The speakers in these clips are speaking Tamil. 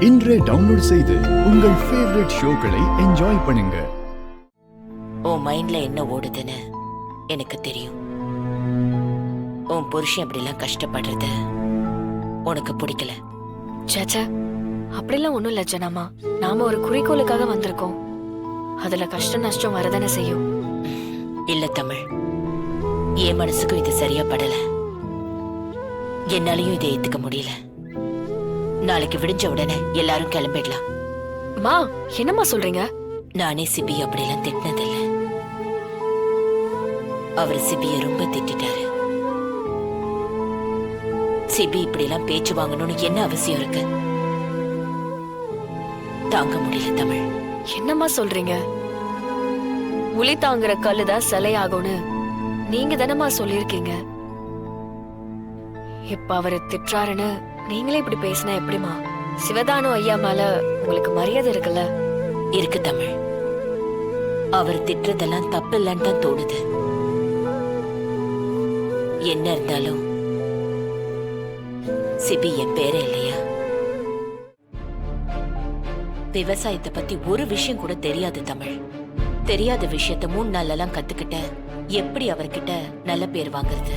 இன்றே டவுன்லோட் செய்து உங்கள் ஃபேவரட் ஷோக்களை என்ஜாய் பண்ணுங்க. உன் மைண்ட்ல என்ன ஓடுதுன்னு எனக்கு தெரியும். உன் புருஷன் அப்படிலாம் கஷ்டப்படுறது உனக்கு பிடிக்கல. சாச்சா, அப்படிலாம் ஒண்ணும் இல்ல ஜனாமா. நாம ஒரு குறிக்கோளுக்காக வந்திருக்கோம். அதுல கஷ்டம் நஷ்டம் வரதானே செய்யும். இல்ல தமிழ், என் மனசுக்கும் இது சரியா படல. என்னாலையும் இதை ஏத்துக்க முடியல. நாளைக்கு விடிஞ்ச உடனே எல்லாரும் கிளம்பிடலாம். மா, என்னம்மா சொல்றீங்க? நானே சிபி அப்படிலாம் திட்டினதில்ல. அவர் சிபிய ரொம்ப திட்டாரு. சிபி இப்படிலாம் பேச்சு வாங்கணும்னு என்ன அவசியம் இருக்கு? தாங்க முடியல தமிழ். என்னம்மா சொல்றீங்க? உளி தாங்குற கல்லுதான் சிலையாகும்னு நீங்க தானம்மா சொல்லிருக்கீங்க. இப்ப அவரு திட்டுறாருன்னு நீங்களே இப்படி பேசினா எப்படிமா? சிவதானு ஐயா மேல உங்களுக்கு மரியாதை இருக்குல்ல? இருக்கு தமிழ். அவர் திட்டுறதெல்லாம் தப்பு இல்லைன்னு தான் தோணுது. என்ன இருந்தாலும் சிபி என் பேரே இல்லையா? விவசாயத்தை பத்தி ஒரு விஷயம் கூட தெரியாது தமிழ். தெரியாத விஷயத்த 3 நாள்லாம் கத்துக்கிட்ட எப்படி அவர்கிட்ட நல்ல பேர் வாங்குறது?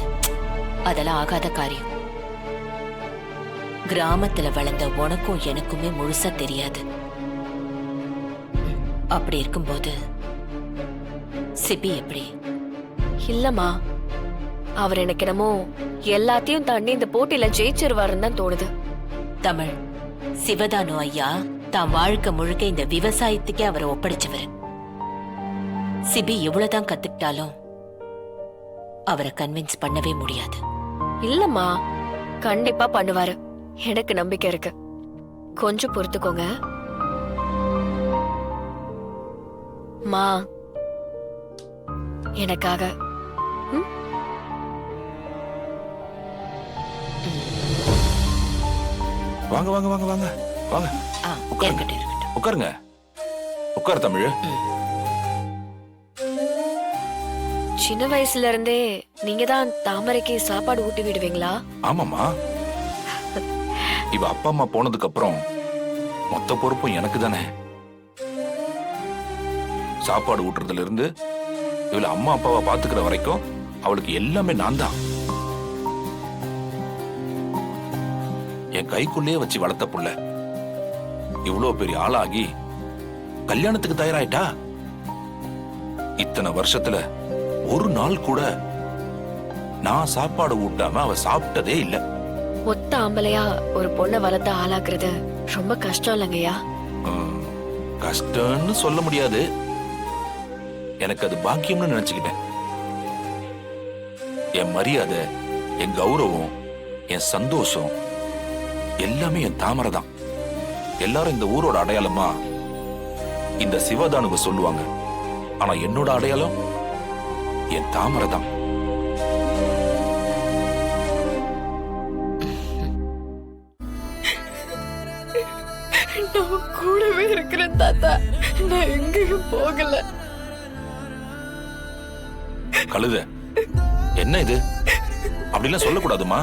அதெல்லாம் ஆகாத காரியம். கிராமத்துல வளர்ந்த உனக்கும் எனக்குமே முழுசா தெரியாது. அப்படி இருக்கும்போது சிபி எப்படி? இல்லம்மா, அவர் எனக்கு என்னமோ எல்லாத்தையும் தாண்டி இந்த போட்டியில ஜெயிச்சிருவாருன்னு தான் தோணுது. தமிழ், சிவதானு ஐயா தான் வாழ்க்கை முழுக்க இந்த விவசாயத்துக்கே அவரை ஒப்படைச்சவர். சிபி எவ்வளவுதான் கத்துக்கிட்டாலும் அவரை கன்வின்ஸ் பண்ணவே முடியாது. இல்லம்மா, கண்டிப்பா பண்ணுவாரு. எனக்கு நம்பிக்கை இருக்கு. கொஞ்சம் பொறுத்துக்கோங்க மா, எனக்காக. வாங்க வாங்க வாங்க வாங்க வாங்க. இருக்கட்டும் இருக்கட்டும். உட்காருங்க. உட்கார் தமிழ். சின்ன வயசுல இருந்தே நீங்க தான் தாமரைக்கு சாப்பாடு ஊட்டி விடுவீங்களா? ஆமாமா. இவ அப்பா அம்மா போனதுக்கு அப்புறம் மொத்த பொறுப்பும் எனக்கு தானே. சாப்பாடு ஊட்டுறதுல இருந்து இவள அம்மா அப்பாவை பாத்துக்கிற வரைக்கும் அவளுக்கு எல்லாமே நான் தான். என் கைக்குள்ளேயே வச்சு வளர்த்த புள்ள இவ்வளவு பெரிய ஆளாகி கல்யாணத்துக்கு தயாராயிட்டா. இத்தனை வருஷத்துல ஒரு நாள் கூட நான் சாப்பாடு ஊட்டாம அவ சாப்பிட்டதே இல்ல. ஒத்த ஆம்பளையா ஒரு பொண்ணை வளர்த்த ஆளாக்குறது ரொம்ப கஷ்டம் இல்லைங்கய்யா? கஷ்டம்னு சொல்ல முடியாது. எனக்கு அது பாக்கியம்னு நினைச்சுக்கிட்டேன். என் மரியாதை, என் கௌரவம், என் சந்தோஷம் எல்லாமே என் தாமரை தான். எல்லாரும் இந்த ஊரோட அடையாளமா இந்த சிவதானுவை சொல்லுவாங்க. ஆனா என்னோட அடையாளம் என் தாமரை தான். நான் கூடவே இருக்கிறேன் தாத்தா. நான் எங்கேயும் போகல. கழுத, என்ன இது? அப்படிலாம் சொல்லக்கூடாதுமா.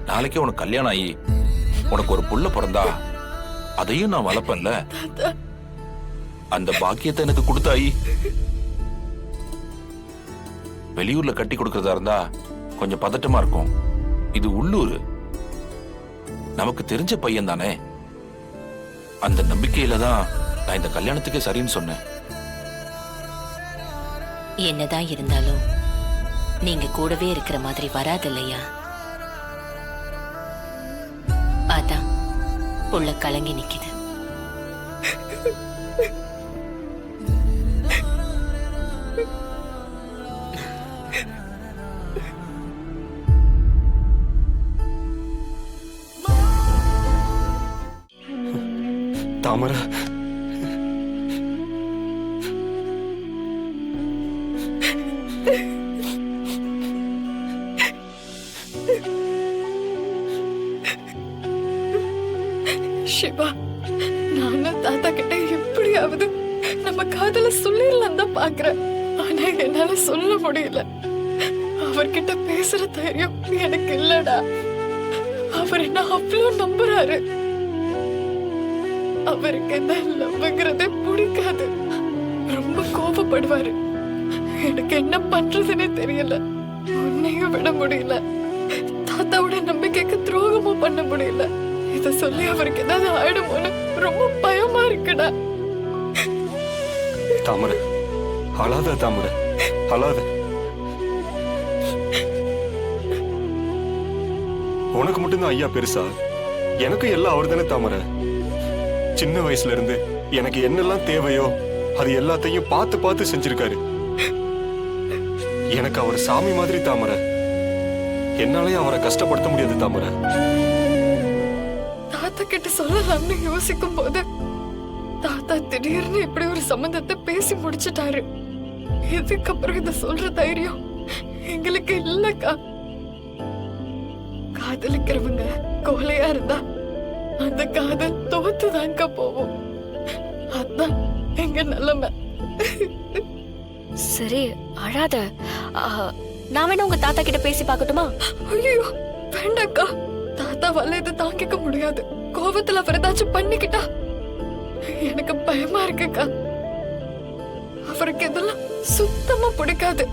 நாளைக்கே உனக்கு கல்யாணம் ஆகி உனக்கு ஒரு புள்ள பிறந்தா அதையும் நான் வளர்ப்பேன்ல. அந்த பாக்கியத்தை எனக்கு கொடுத்தாயி. வெளியூர்ல கட்டி கொடுக்கறதா இருந்தா கொஞ்சம் பதட்டமா இருக்கும். இது உள்ளூர், நமக்கு தெரிஞ்ச பையன் தானே. அந்த நம்பிக்கையில தான் நான் இந்த கல்யாணத்துக்கே சரின்னு சொன்னேன். என்னதான் இருந்தாலும் நீங்க கூடவே இருக்கிற மாதிரி வராது இல்லையா? அதான் புள்ள கலங்கி நிக்குது. தாமரை, சிவா, நானும் தாத்தா கிட்ட எப்படியாவது நம்ம காதல சொல்லிடலாம் தான் பாக்குறேன். ஆனா என்னால சொல்ல முடியல. அவர்கிட்ட பேசுற தைரியம் எனக்கு இல்லடா. அவர் என்ன அவ்வளவு நம்புறாரு. அவருக்கு என்ன லவ்ங்கிறதே பிடிக்காது. ரொம்ப கோபப்படுவாரு. எனக்கு என்ன பண்றதுன்னே தெரியல. உன்னையும் விட முடியல, தாத்தாவோட நம்பிக்கைக்கு துரோகமும் பண்ண முடியல. இத சொல்லி அவருக்கு ஏதாவது ஆயிடுமோன்னு ரொம்ப பயமா இருக்குடா. தாமரை, அழாத தாமரை, அழாத. உனக்கு மட்டும்தான் ஐயா பெருசா? எனக்கு எல்லாம் அவர் தானே தாமரை. சின்ன வயசுல இருந்து எனக்கு என்னெல்லாம் தேவையோ அது எல்லாத்தையும் பார்த்து பார்த்து செஞ்சிருக்காரு. எனக்கு அவர் சாமி மாதிரி தாமரை. என்னாலயே அவரை கஷ்டப்படுத்த முடியாது தாமரை. தாத்தா கிட்ட சொல்லலாம்னு யோசிக்கும் போது தாத்தா திடீர்னு இப்படி ஒரு சம்பந்தத்தை பேசி முடிச்சிட்டாரு. இதுக்கப்புறம் இத சொல்ற தைரியம் எங்களுக்கு இல்லக்கா. காதலிக்கிறவங்க கோலையா இருந்தா அந்த காதல் தோத்துதாங்க போவோம். அதான் எங்க நிலைமை. சரி அழாத. நான் வேணா உங்க தாத்தா கிட்ட பேசி பார்க்கட்டுமா? ஐயோ வேண்டாக்கா. தாத்தாவால இதை தாங்கிக்க முடியாது. கோபத்துல அவர் ஏதாச்சும் பண்ணிக்கிட்டா எனக்கு பயமா இருக்குக்கா. அவருக்கு இதெல்லாம் சுத்தமா பிடிக்காது.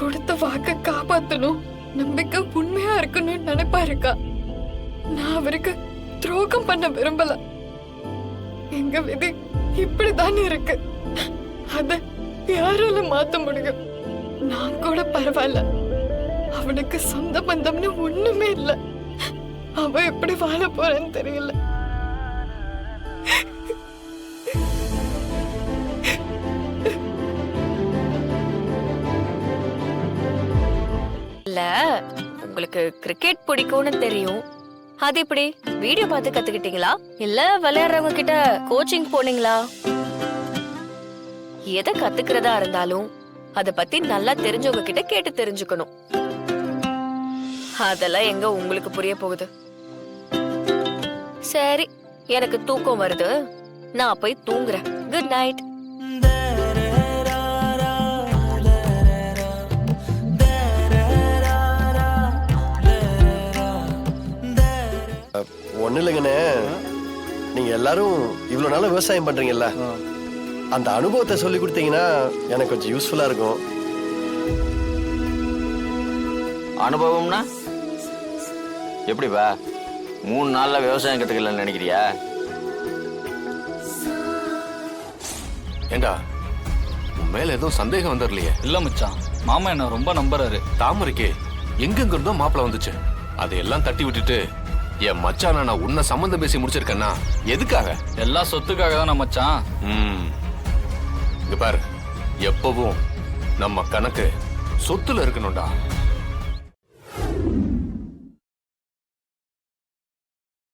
கொடுத்த வாக்க காப்பாத்தணும், நம்பிக்கை உண்மையா இருக்கணும்னு நினைப்பாருக்கா. நான் அவருக்கு துரோகம் பண்ண விரும்பல. எங்க விதி இப்படிதான் இருக்கு. அத யாரால மாத்த முடியும்? நான் கூட பரவாயில்ல. அவனுக்கு சொந்த பந்தம்னு ஒண்ணுமே இல்ல. அவன் எப்படி வாழ போறான்னு தெரியல. இல்ல, உங்களுக்கு கிரிக்கெட் பிடிக்கும்னு தெரியும். அது எப்படி வீடியோ பார்த்து கத்துக்கிட்டீங்களா இல்ல விளையாடுறவங்க கிட்ட கோச்சிங் போனீங்களா? எதை கத்துக்கிறதா இருந்தாலும் அத பத்தி நல்லா தெரிஞ்சவங்க கிட்ட கேட்டு தெரிஞ்சுக்கணும். அதெல்லாம் எங்க உங்களுக்கு புரிய போகுது? சரி, எனக்கு தூக்கம் வருது, நான் போய் தூங்குறேன். Good night. ஒண்ணு இல்லைங்கண்ணே, நீங்க எல்லாரும் இவ்வளவு நாளா விவசாயம் பண்றீங்கல்ல, அந்த அனுபவத்தை சொல்லி கொடுத்தீங்கன்னா எனக்கு கொஞ்சம் யூஸ்ஃபுல்லா இருக்கும். அனுபவம்னா எப்படிப்பா? 3 நாள்ல விவசாயம் கத்துக்கலன்னு நினைக்கிறியா? ஏண்டா, உன் மேல எதுவும் சந்தேகம் வந்துடலையே? இல்ல மச்சான், மாமா என்ன ரொம்ப நம்புறாரு. தாமரைக்கு எங்கெங்க இருந்தோ மாப்பிள்ள வந்துச்சு. அதையெல்லாம் தட்டி விட்டுட்டு என் மச்சான நான் உன்னை சம்பந்தம் பேசி முடிச்சிருக்கேன்னா எதுக்காக? எல்லா சொத்துக்காக தானே மச்சான். இங்க பாரு, எப்பவும் நம்ம கணக்கு சொத்துல இருக்கணும்டா.